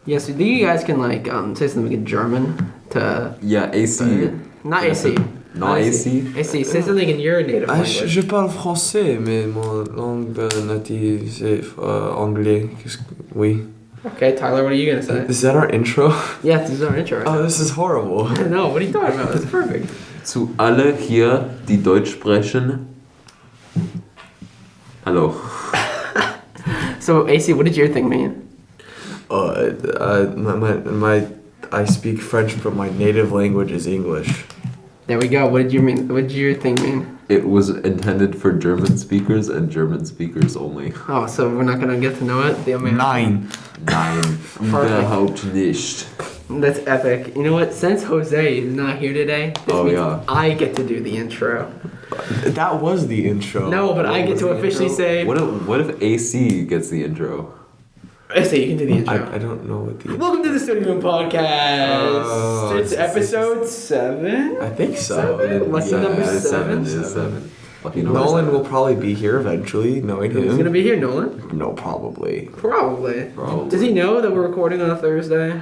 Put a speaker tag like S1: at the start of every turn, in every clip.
S1: Yes, do you guys can like say something in German to
S2: Yeah, AC.
S1: not AC.
S2: Not AC?
S1: AC, say something in your native language.
S3: Je parle français, mais mon langue native, c'est anglais. Oui.
S1: Okay, Tyler, what are you gonna say?
S3: Is that our intro?
S1: Yeah, this is our intro right
S3: Oh,
S1: now.
S3: this is horrible.
S1: No, what are you talking about? It's perfect.
S2: Zu alle hier, die Deutsch sprechen. Hallo.
S1: So, AC, what did your thing mean?
S3: I speak French, but my native language is English.
S1: There we go. What did you mean? What did your thing mean?
S2: It was intended for German speakers and German speakers only.
S1: Oh, so we're not gonna get to know it? The American.
S2: Nein, überhaupt nicht.
S1: That's epic. You know what? Since Jose is not here today, this means I get to do the intro.
S3: That was the intro.
S1: No, but I get to officially say.
S2: What if AC gets the intro?
S1: AC, you can do the intro.
S3: I don't know what the.
S1: Welcome to the Study Room Podcast. It's episode 7.
S3: I think so.
S1: 7? Lucky number
S2: it's
S1: 7.
S2: It's 7. Lucky number
S3: Nolan
S2: 7.
S3: will probably be here eventually, knowing him.
S1: Who's gonna be here, Nolan?
S3: No, probably.
S1: Probably. Does he know that we're recording on a Thursday?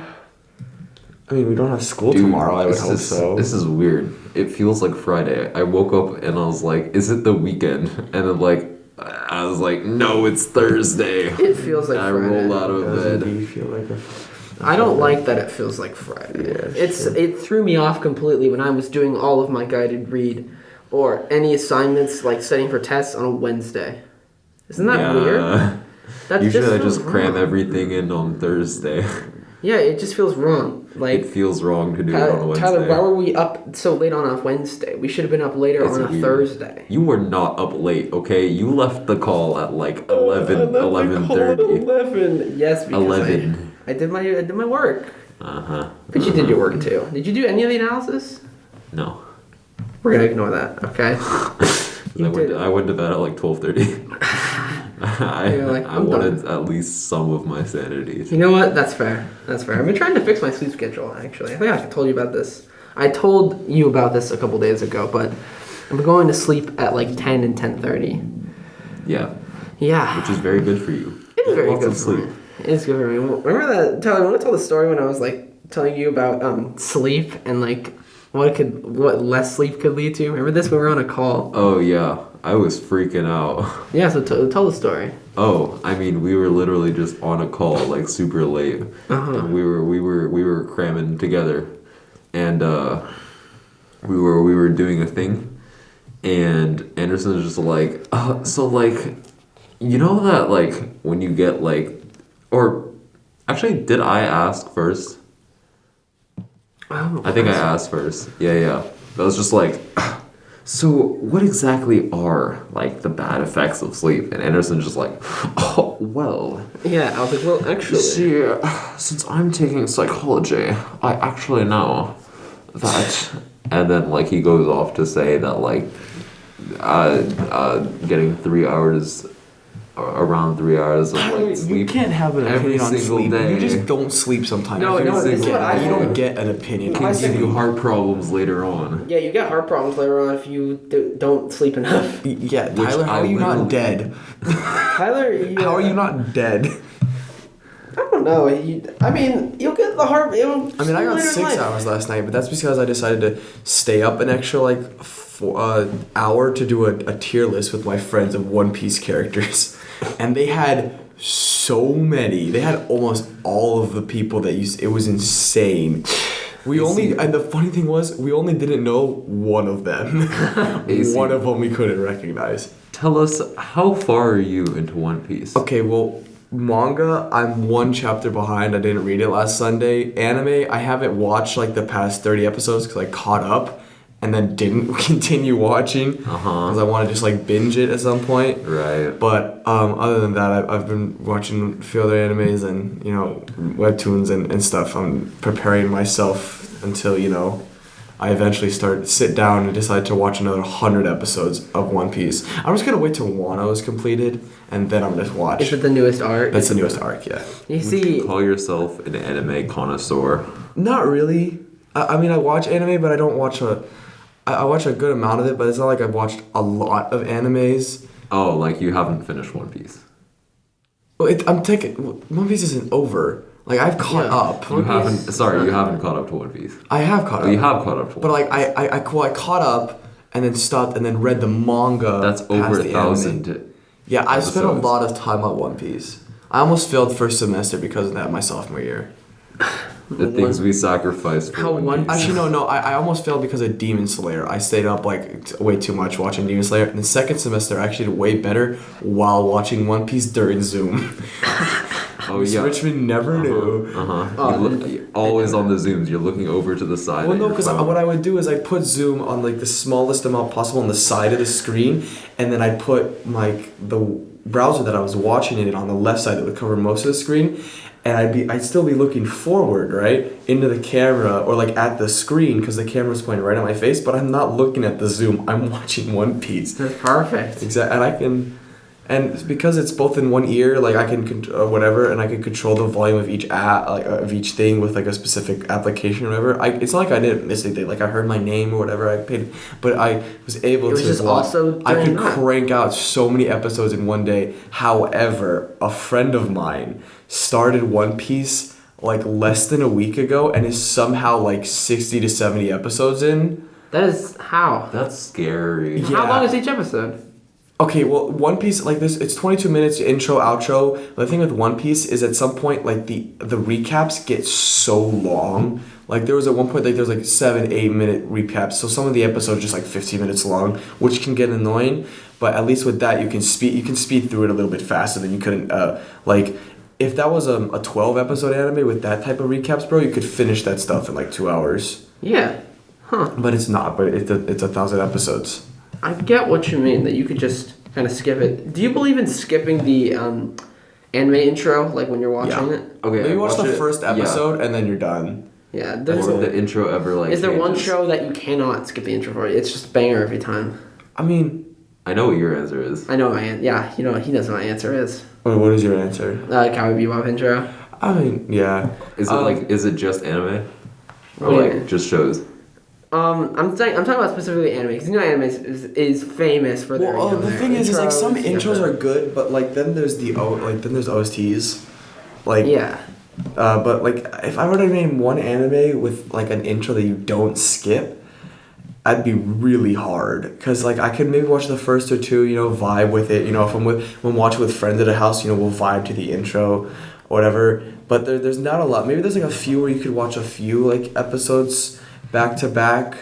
S3: I mean, we don't have school
S2: Dude,
S3: tomorrow. I would hope so.
S2: This is weird. It feels like Friday. I woke up and I was like, "Is it the weekend?" And then I was like, "No, it's Thursday."
S1: It feels like
S2: I
S1: Friday.
S2: rolled out of
S3: Doesn't
S2: bed.
S3: he feel like a...
S1: I don't like that it feels like Friday.
S3: Yeah,
S1: It threw me off completely when I was doing all of my guided read or any assignments like studying for tests on a Wednesday. Isn't that weird? That
S2: Usually I
S1: feels
S2: just cram
S1: wrong.
S2: everything in on Thursday.
S1: Yeah, it just feels wrong. Like
S2: It feels wrong to do it on a Wednesday.
S1: Tyler, why were we up so late on a Wednesday? We should have been up later
S2: It's
S1: on a
S2: weird.
S1: Thursday.
S2: You were not up late, okay? You left the call at 11:30.
S1: 11. Yes, because
S2: 11.
S1: I did my work.
S2: Uh-huh.
S1: But you did your work too. Did you do any of the analysis?
S2: No.
S1: We're gonna ignore that, okay?
S2: I went to bed at 12:30.
S1: You're like,
S2: I
S1: I'm
S2: wanted
S1: done.
S2: at least some of my sanity.
S1: You know what? That's fair. That's fair. I've been trying to fix my sleep schedule, actually. I think I told you about this. I told you about this a couple days ago, but I'm going to sleep at 10 and 10:30.
S2: Yeah,
S1: Yeah.
S2: which is very good for you.
S1: It is very
S2: Lots
S1: good
S2: of
S1: for
S2: sleep.
S1: me. It is good for me. Remember that, Tyler, when I told the story when I was telling you about sleep and what less sleep could lead to? Remember this when we were on a call?
S2: Oh yeah, I was freaking out.
S1: Yeah, so tell the story.
S2: Oh, I mean, we were literally just on a call super late. And we were cramming together, and we were doing a thing, and Anderson was just like, you know that when you get or actually, did I ask first?
S1: Oh,
S2: I think I asked first. Yeah. But I was just like, so what exactly are the bad effects of sleep? And Anderson's just like, oh well.
S1: Yeah, I was like, well, actually.
S2: See, since I'm taking psychology, I actually know that. And then he goes off to say that getting 3 hours. Around 3 hours of sleep.
S3: You can't have an
S2: every
S3: opinion on
S2: single
S3: sleep.
S2: day.
S3: You just don't sleep sometimes.
S1: No, this is what I
S3: You don't
S1: think.
S3: get an opinion.
S2: Can give you heart problems later on.
S1: Yeah, you get heart problems later on if you don't sleep enough.
S3: Yeah,
S2: Which
S3: Tyler, how
S2: I
S3: are you not
S2: literally-
S3: dead?
S1: Tyler,
S3: How are you not dead?
S1: I don't know. You'll get the heart.
S3: I mean, I got 6 hours last night, but that's because I decided to stay up an extra hour to do a tier list with my friends of One Piece characters, and they had so many. They had almost all of the people that used. It was insane. And the funny thing was, we only didn't know one of them. One of them we couldn't recognize.
S2: Tell us, how far are you into One Piece?
S3: Okay, well, manga, I'm one chapter behind. I didn't read it last Sunday. Anime, I haven't watched the past 30 episodes because I caught up and then didn't continue watching because I want to just binge it at some point.
S2: Right.
S3: But other than that, I've been watching a few other animes and webtoons and stuff. I'm preparing myself until I eventually sit down and decide to watch another 100 episodes of One Piece. I'm just gonna wait till Wano is completed and then I'm gonna watch.
S1: Is it the newest arc?
S3: That's the newest arc, yeah.
S1: You see,
S2: Call yourself an anime connoisseur.
S3: Not really. I mean, I watch anime, but I don't watch I watch a good amount of it, but it's not like I've watched a lot of animes.
S2: Oh, you haven't finished One Piece.
S3: Well, One Piece isn't over. Like I've caught
S1: Yeah.
S3: up.
S2: You
S1: One
S2: haven't.
S1: Piece-
S2: Sorry, you haven't caught up to One Piece.
S3: I have caught
S2: Oh,
S3: up.
S2: you have caught up to One
S3: But like I caught up and then stopped and then read the manga.
S2: That's
S3: past
S2: over
S3: the
S2: 1,000.
S3: anime. Yeah, I spent a
S2: episodes.
S3: lot of time on One Piece. I almost failed first semester because of that my sophomore year.
S2: The things we sacrificed for
S1: How
S2: One
S1: One-
S2: Piece.
S3: Actually, no. I almost failed because of Demon Slayer. I stayed up like way too much watching Demon Slayer. In the second semester, I actually did way better while watching One Piece during Zoom.
S2: Oh
S3: Miss
S2: yeah.
S3: Richmond never knew.
S2: You're always on the zooms. You're looking over to the side.
S3: Well,
S2: of
S3: no,
S2: your
S3: because
S2: phone.
S3: what I would do is I'd put Zoom on like the smallest amount possible on the side of the screen, and then I'd put like the browser that I was watching it in on the left side that would cover most of the screen, and I'd still be looking forward, right, into the camera or like at the screen because the camera's pointing right at my face, but I'm not looking at the Zoom. I'm watching One Piece.
S1: That's perfect.
S3: Exactly, and I can. And because it's both in one ear, like I can whatever, and I can control the volume of each of each thing with like a specific application or whatever. It's not like I didn't miss anything. Like I heard my name or whatever I paid, but I was able
S1: It was
S3: to.
S1: just also
S3: I
S1: during
S3: could
S1: that.
S3: crank out so many episodes in one day. However, a friend of mine started One Piece like less than a week ago and is somehow like 60 to 70 episodes in.
S1: That is how.
S2: That's scary.
S3: Yeah.
S1: How long is each episode?
S3: Okay, well, One Piece like this, it's 22 minutes intro, outro. The thing with One Piece is at some point like the recaps get so long. Like there was at one point like there was like 7-8 minute recaps, so some of the episodes just like 15 minutes long, which can get annoying. But at least with that you can speed through it a little bit faster than you couldn't like if that was a 12 episode anime with that type of recaps, bro, you could finish that stuff in like 2 hours.
S1: Yeah. Huh.
S3: But it's not. But it's 1,000 episodes.
S1: I get what you mean, that you could just kind of skip it. Do you believe in skipping the anime intro, like when you're watching
S3: Yeah.
S1: it?
S2: Okay.
S3: Maybe
S2: I
S3: watch the
S2: watched it-
S3: first episode and then you're done.
S1: Yeah.
S2: Yeah.
S1: There's,
S2: Or the intro ever like.
S1: is there one
S2: changes.
S1: show that you cannot skip the intro for? It's just banger every time.
S3: I mean,
S2: I know what your answer is.
S1: I know my yeah. You know he knows what my answer is.
S3: what is your answer?
S1: Cowboy Bebop intro.
S3: I mean, yeah.
S2: Is it is it just anime? Or
S1: What do you
S2: like
S1: mean?
S2: just shows?
S1: I'm talking about specifically anime because you know anime is famous for their.
S3: Well,
S1: you know,
S3: the
S1: their
S3: thing is like some
S1: intros,
S3: intros
S1: yeah,
S3: are good, but like then there's there's OSTs, like
S1: Yeah.
S3: But like if I were to name one anime with like an intro that you don't skip, that'd be really hard. Cause like I could maybe watch the first or two, you know, vibe with it. You know, if I'm watching with friends at a house, you know, we'll vibe to the intro, or whatever. But there's not a lot. Maybe there's like a few where you could watch a few like episodes back to back.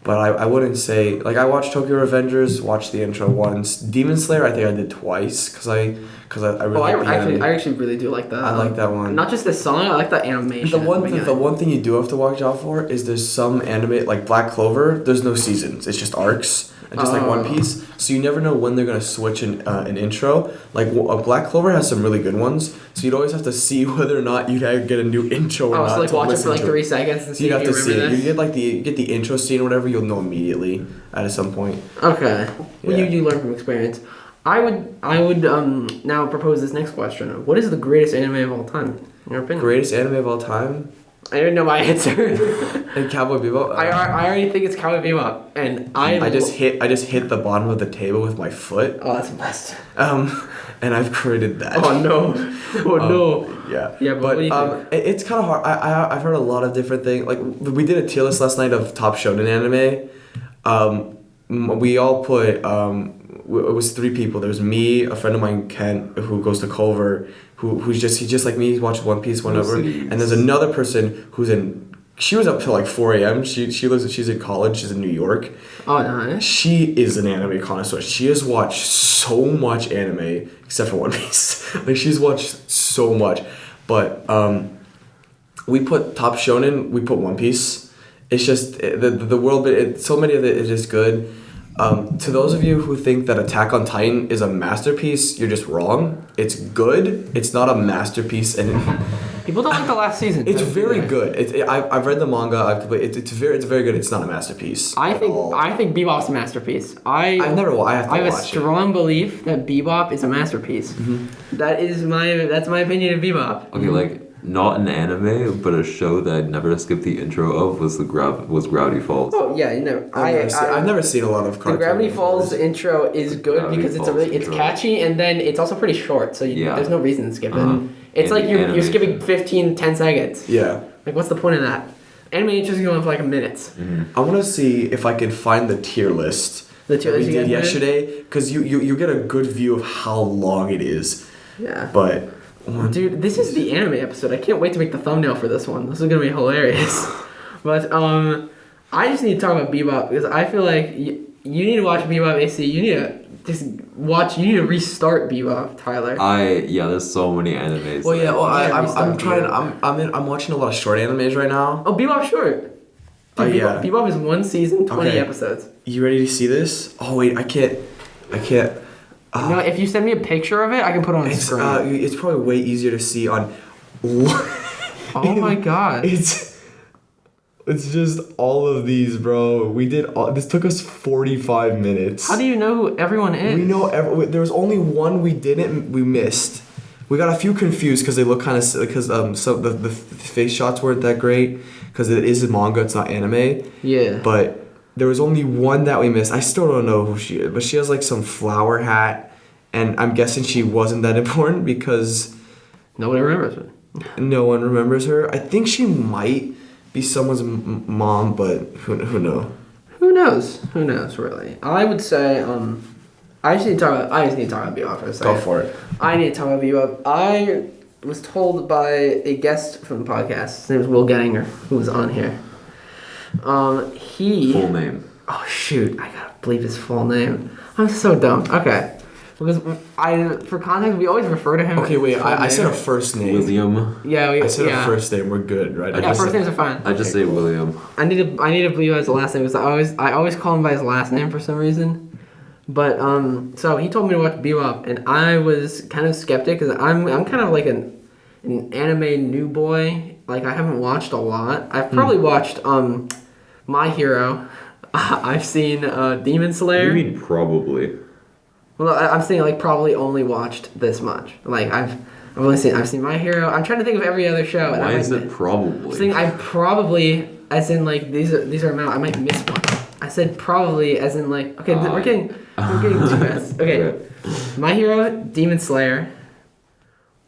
S3: But I wouldn't say like I watched Tokyo Revengers, watched the intro once. Demon Slayer I think I did twice because I really
S1: Oh,
S3: like the anime.
S1: I actually really do like that.
S3: I like that one.
S1: Not just the song, I like the animation.
S3: The
S1: at
S3: one
S1: beginning.
S3: the one thing you do have to watch out for is there's some anime like Black Clover. There's no seasons. It's just arcs, and just like One
S1: Oh.
S3: Piece. So you never know when they're gonna switch an intro. Like Black Clover has some really good ones. So you'd always have to see whether or not you'd get a new intro or
S1: Oh,
S3: not.
S1: so like
S3: to
S1: watch it
S3: listen
S1: for like
S3: to
S1: 3 seconds and
S3: So
S1: see
S3: you'd
S1: if
S3: have
S1: you
S3: to see
S1: remember
S3: it. You
S1: this.
S3: get the intro scene or whatever. You'll know immediately at some point.
S1: Okay. Well,
S3: Yeah.
S1: you learn from experience. I would now propose this next question. What is the greatest anime of all time? In your opinion?
S3: Greatest anime of all time.
S1: I didn't know my answer.
S3: And Cowboy Bebop.
S1: I already think it's Cowboy Bebop, and
S3: I just hit the bottom of the table with my foot.
S1: Oh, that's the best.
S3: And I've created that.
S1: Oh no. Oh no.
S3: Yeah.
S1: Yeah, but what do you think?
S3: It's kind of hard. I've heard a lot of different things. Like we did a tier list last night of top shonen anime. We all put it was 3 people. There was me, a friend of mine, Kent, who goes to Culver, he's just like me. He watches One Piece, whatever. And there's another person who's in. She was up till like 4 a.m. She's in college. She's in New York.
S1: Oh, nice.
S3: She is an anime connoisseur. She has watched so much anime, except for One Piece. Like she's watched so much, but we put top shonen. We put One Piece. It's just the world. So many of it is just good. To those of you who think that Attack on Titan is a masterpiece, you're just wrong. It's good. It's not a masterpiece, and
S1: People don't like the last season.
S3: it's very good. I've read the manga. It's very good. It's not a masterpiece.
S1: I
S3: at
S1: think
S3: all.
S1: Bebop's a masterpiece. I
S3: I've never. I have to
S1: have a
S3: watch it.
S1: strong belief that Bebop is a masterpiece. That's my opinion of Bebop.
S2: Okay, like not an anime, but a show that I'd never skipped the intro of was Gravity Falls.
S1: Oh yeah, you know,
S3: I've never seen a lot of
S1: the
S3: cartoons.
S1: Gravity Falls intro is good
S2: Gravity
S1: because
S2: Falls
S1: it's
S2: intro.
S1: catchy and then it's also pretty short, so
S2: Yeah.
S1: there's no reason to skip it. It's like you're
S2: animation.
S1: skipping 10 seconds.
S3: Yeah.
S1: Like, what's the point of that? Animation is going for like a minute.
S3: I want to see if I can find the tier list.
S1: The tier
S3: that we
S1: list you
S3: did
S1: guys did?
S3: yesterday, because you get a good view of how long it is.
S1: Yeah.
S3: But
S1: Dude, this is the anime episode. I can't wait to make the thumbnail for this one. This is gonna be hilarious. But I just need to talk about Bebop because I feel like you need to watch Bebop AC. You need to just watch. You need to restart Bebop, Tyler.
S2: There's so many animes.
S3: well, yeah. Well, I'm
S1: restart
S3: trying.
S1: Bebop.
S3: I'm watching a lot of short animes right now.
S1: Oh, Bebop short.
S3: Oh,
S1: Dude,
S3: yeah.
S1: Bebop is one season, 20
S3: Okay.
S1: episodes.
S3: You ready to see this? Oh wait, I can't.
S1: You know, if you send me a picture of it, I can put it on the
S3: It's
S1: screen.
S3: it's probably way easier to see on.
S1: Oh my god.
S3: It's just all of these, bro. We did all. This took us 45 minutes.
S1: How do you know who everyone is?
S3: We know there was only one we missed. We got a few confused because they look kind of because so the face shots weren't that great because it is a manga, it's not anime.
S1: Yeah.
S3: But there was only one that we missed. I still don't know who she is, but she has like some flower hat, and I'm guessing she wasn't that important because
S1: Nobody remembers it.
S3: no one remembers her. I think she might be someone's mom, but who knows?
S1: Who knows? Who knows, really? I would say, I just need to talk about Bebop for a second.
S3: Go for it.
S1: I need to talk about Bebop. I was told by a guest from the podcast, his name is Will Gettinger, who was on here. He...
S2: Full name.
S1: Oh, shoot. I gotta believe his full name. I'm so dumb. Okay. Because for context, we always refer to him
S3: Okay,
S1: as
S3: wait.
S1: his full
S3: I said
S1: name.
S3: a first name.
S2: William.
S1: Yeah,
S3: I said
S1: yeah.
S3: a first name. We're good, right?
S1: Yeah, first names are fine.
S2: I just say William.
S1: I need to believe his last name because I always call him by his last name for some reason. But so he told me to watch Bebop, and I was kind of skeptic because I'm kind of like an anime new boy. Like I haven't watched a lot. I've probably watched My Hero. I've seen Demon Slayer.
S2: You mean probably?
S1: Well, I'm saying like probably only watched this much. Like I've seen My Hero. I'm trying to think of every other show. And
S2: Why
S1: I
S2: is
S1: might
S2: it
S1: miss-
S2: probably?
S1: saying I probably, as in like these are amount. I might miss one. I said probably as in like okay. We're getting too fast. Okay, My Hero, Demon Slayer.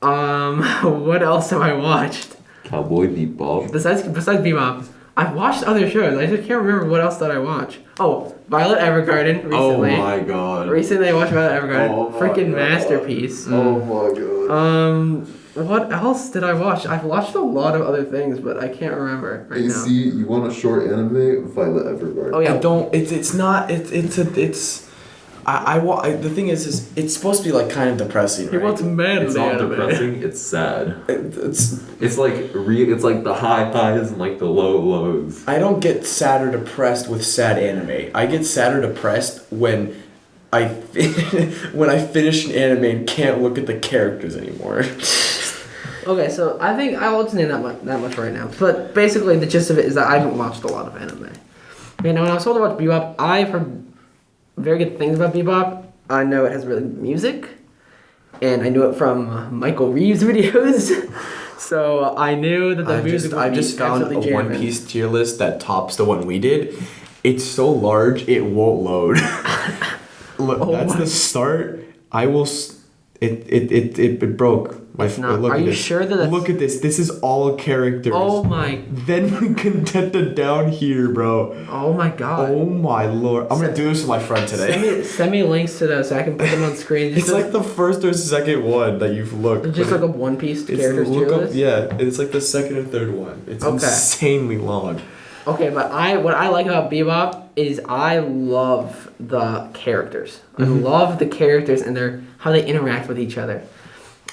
S1: What else have I watched
S2: Cowboy Bebop.
S1: besides Bebop? I've watched other shows. I just can't remember what else did I watch. Oh, Violet Evergarden recently.
S2: Oh my god.
S1: Recently, I watched Violet Evergarden.
S2: Oh my
S1: Freaking
S2: God.
S1: masterpiece.
S2: Oh my god.
S1: What else did I watch? I've watched a lot of other things, but I can't remember right now.
S4: AC, you want a short anime? Violet Evergarden.
S1: Oh yeah.
S3: I don't. It's not. The thing is it's supposed to be like kind of depressing.
S1: He
S3: Right?
S1: wants manly
S2: It's not
S1: anime.
S2: depressing. It's sad.
S3: It's.
S2: It's like It's like the high highs and like the low lows.
S3: I don't get sad or depressed with sad anime. I get sad or depressed when I finish an anime and can't look at the characters anymore.
S1: Okay, so I think I won't name that much right now. But basically, the gist of it is that I haven't watched a lot of anime. Okay, now when I was told to watch Bebop, I've heard very good things about Bebop. I know it has really good music, and I knew it from Michael Reeves videos. So I knew that the music
S3: I
S1: would
S3: just
S1: be
S3: found a
S1: absolutely
S3: One
S1: jamming.
S3: Piece tier list that tops the one we did. It's so large it won't load. Look,
S1: Oh
S3: that's
S1: my-
S3: the start. I will. It broke.
S1: It's not.
S3: Look
S1: Are
S3: at
S1: you
S3: this.
S1: sure that that's...
S3: Look at this. This is all characters.
S1: Oh my...
S3: Then we condented down here, bro.
S1: Oh my god.
S3: Oh my lord. I'm gonna do this with my friend today.
S1: Send me links to those so I can put them on screen.
S3: It's like the first or second one that you've looked.
S1: just
S3: but
S1: like a One Piece
S3: it's
S1: characters tier
S3: look up,
S1: list.
S3: yeah, it's like the second or third one. It's
S1: Okay.
S3: insanely long.
S1: Okay, but what I like about Bebop is I love the characters. I love the characters and how they interact with each other.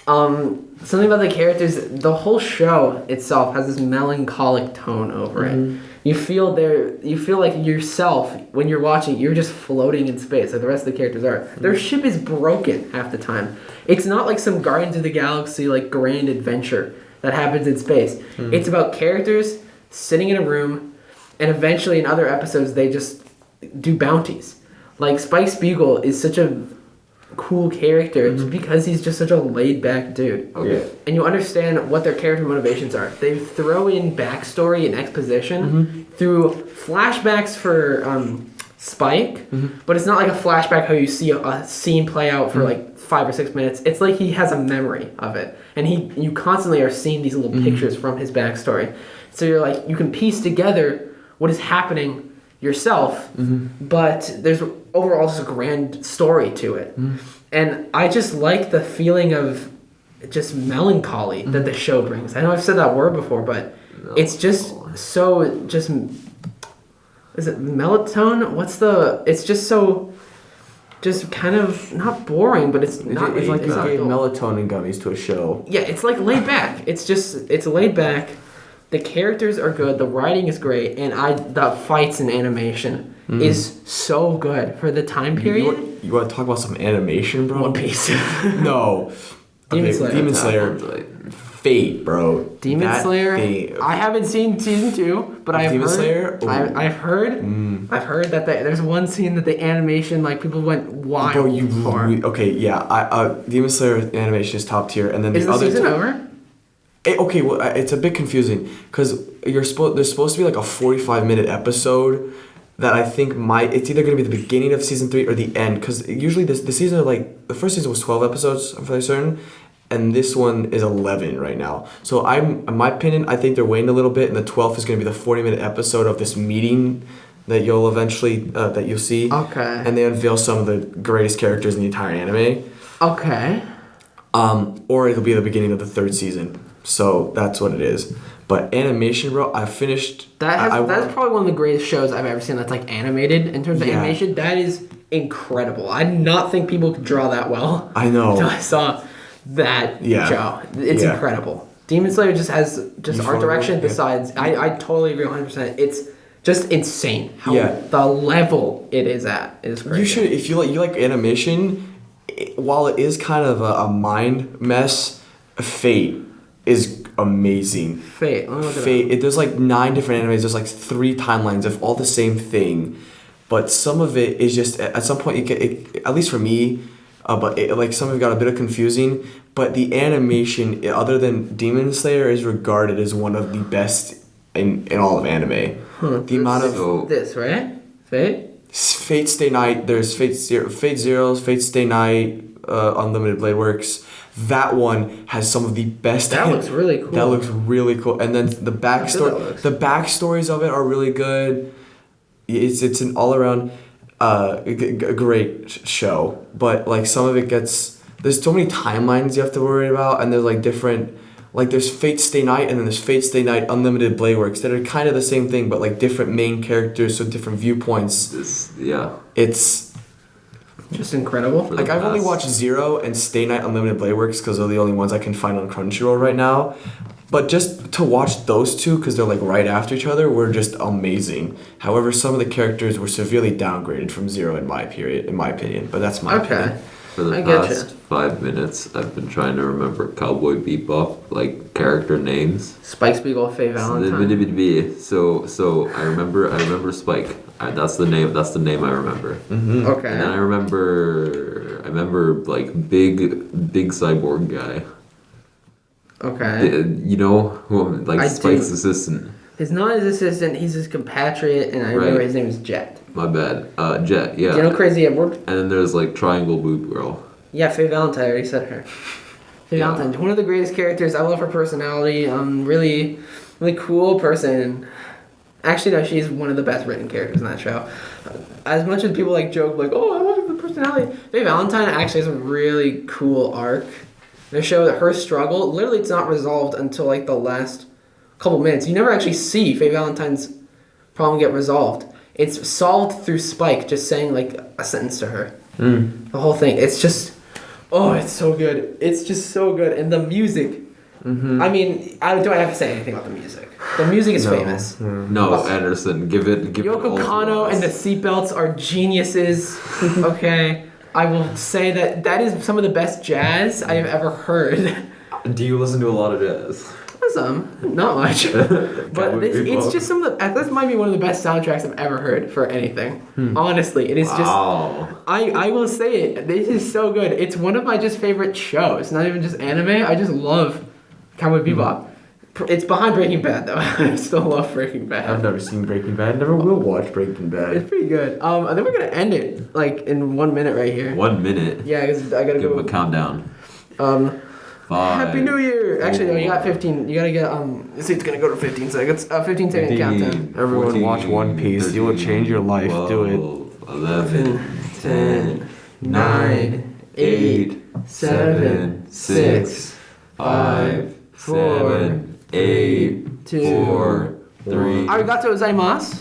S1: Something about the characters, the whole show itself has this melancholic tone over it. You feel like yourself when you're watching, you're just floating in space, like the rest of the characters are. Their ship is broken half the time. It's not like some Guardians of the Galaxy like grand adventure that happens in space. It's about characters sitting in a room, and eventually in other episodes they just do bounties. Like Spike Spiegel is such a cool character just because he's just such a laid back dude.
S2: Okay.
S1: And you understand what their character motivations are. They throw in backstory and exposition through flashbacks for Spike, but it's not like a flashback how you see a scene play out for like 5 or 6 minutes. It's like he has a memory of it, and you constantly are seeing these little pictures from his backstory. So you're like, you can piece together what is happening yourself, but there's overall just a grand story to it. And I just like the feeling of just melancholy that the show brings. I know I've said that word before, but it's just so just. Is it melatonin? It's just so, just kind of not boring, but it's not.
S3: It's like
S1: it's
S3: you
S1: not
S3: gave
S1: dull.
S3: melatonin gummies to a show.
S1: Yeah, it's like laid back. It's laid back. The characters are good. The writing is great, and the fights and animation is so good for the time period.
S3: You want to talk about some animation, bro?
S1: One Piece.
S3: No.
S1: Demon Slayer.
S3: Demon Slayer. Fate, bro.
S1: Demon
S3: That
S1: Slayer.
S3: thing-
S1: I haven't seen season 2, but I've
S3: Demon
S1: heard.
S3: Slayer? Ooh.
S1: I've heard that there's one scene that the animation like people went wild
S3: Bro, you
S1: for.
S3: okay? Yeah, Demon Slayer animation is top tier, and then
S1: Is
S3: the
S1: the
S3: other
S1: season over?
S3: Okay, well, it's a bit confusing because there's supposed to be like a 45-minute episode that I think it's either gonna be the beginning of season 3 or the end, because usually the season the first season was 12 episodes, I'm fairly certain, and this one is 11 right now. So in my opinion, I think they're waiting a little bit, and the 12th is gonna be the 40-minute episode of this meeting that you'll eventually that you'll see.
S1: Okay.
S3: And they unveil some of the greatest characters in the entire anime.
S1: Okay.
S3: Or it'll be the beginning of the 3rd season. So that's what it is. But animation, bro, I finished.
S1: That's probably one of the greatest shows I've ever seen that's like animated in terms of
S3: Yeah.
S1: animation. That is incredible. I did not think people could draw that well.
S3: I know.
S1: Until I saw that
S3: Yeah.
S1: show. It's
S3: Yeah.
S1: incredible. Demon Slayer just has
S3: You
S1: art direction
S3: follow? Yeah.
S1: besides. I totally agree 100%. It's just insane how
S3: Yeah.
S1: the level it is at is crazy.
S3: You should, if you like animation, while it is kind of a mind mess, Fate is amazing.
S1: Fate. Let me look it up.
S3: Fate. There's like 9 different animes. There's like 3 timelines of all the same thing, but some of it is just at some point you get it, at least for me. Like some of it got a bit of confusing. But the animation, other than Demon Slayer, is regarded as one of the best in all of anime. The amount of
S1: This, right? Fate?
S3: Fate Stay Night. There's Fate Zeroes, Fate Stay Night, Unlimited Blade Works. That one has some of the best.
S1: That looks really cool.
S3: That looks really cool. And then the backstory,
S1: that looks.
S3: the backstories of it are really good. It's an all around great show. But like some of it there's so many timelines you have to worry about, and there's like different. Like there's Fate Stay Night, and then there's Fate Stay Night Unlimited Blade Works that are kind of the same thing, but like different main characters, so different viewpoints. It's
S1: Just incredible.
S3: like I've only watched Zero and Stay Night Unlimited Blade Works because they're the only ones I can find on Crunchyroll right now. But just to watch those two, because they're like right after each other, were just amazing. However, some of the characters were severely downgraded from Zero in my opinion. But that's my opinion.
S2: For the
S1: I get
S2: past 5 minutes, I've been trying to remember Cowboy Bebop, like character names.
S1: Spike Spiegel, Faye Valentine.
S2: So I remember Spike. That's the name I remember.
S1: Okay.
S2: And then I remember like big cyborg guy.
S1: Okay.
S2: You know, like
S1: I
S2: Spike's
S1: do.
S2: assistant.
S1: He's not his assistant, he's his compatriot, and I remember
S2: Right.
S1: his name is Jet.
S2: My bad. Jet. Yeah.
S1: Do you know Crazy Edward?
S2: And then there's like Triangle Boob Girl.
S1: Yeah, Faye Valentine, I already said her. Faye
S2: Yeah.
S1: Valentine, one of the greatest characters. I love her personality. Really, really cool person. Actually, no, she's one of the best written characters in that show. As much as people like joke, like, oh, I love the personality. Faye Valentine actually has a really cool arc. They show that her struggle, literally, it's not resolved until like the last couple minutes. You never actually see Faye Valentine's problem get resolved. It's solved through Spike just saying like a sentence to her. The whole thing. It's just, oh, it's so good. It's just so good. And the music. I mean, do I have to say anything about the music? The music is famous.
S2: No, Anderson, give it.
S1: Yoko
S2: all to
S1: Kanno
S2: us.
S1: and the Seatbelts are geniuses. Okay, I will say that is some of the best jazz I have ever heard.
S2: Do you listen to a lot of jazz?
S1: Some, not much, but it's just some of the. This might be one of the best soundtracks I've ever heard for anything. Honestly, it is just.
S2: Wow.
S1: I will say it. This is so good. It's one of my just favorite shows. Not even just anime. I just love Cowboy Bebop. It's behind Breaking Bad though. I still love Breaking
S3: I've
S1: Bad.
S3: never seen Breaking Bad. Never will watch Breaking Bad.
S1: It's pretty good. I think we're gonna end it like in 1 minute right here.
S2: 1 minute.
S1: Yeah, because I gotta
S2: Give him
S1: go.
S2: a countdown.
S1: 5.
S2: 5.
S1: Happy New Year! Actually, no, you got 15. You gotta get it's gonna go to 15 seconds. 15 second countdown.
S3: Everyone watch One Piece. You will change your life. Do it.
S2: 11,
S1: 10, 9, 8, 7, 6, 5, 4,
S2: 7, 8,
S1: 2.
S2: 4, 3.
S1: Arigato gozaimasu.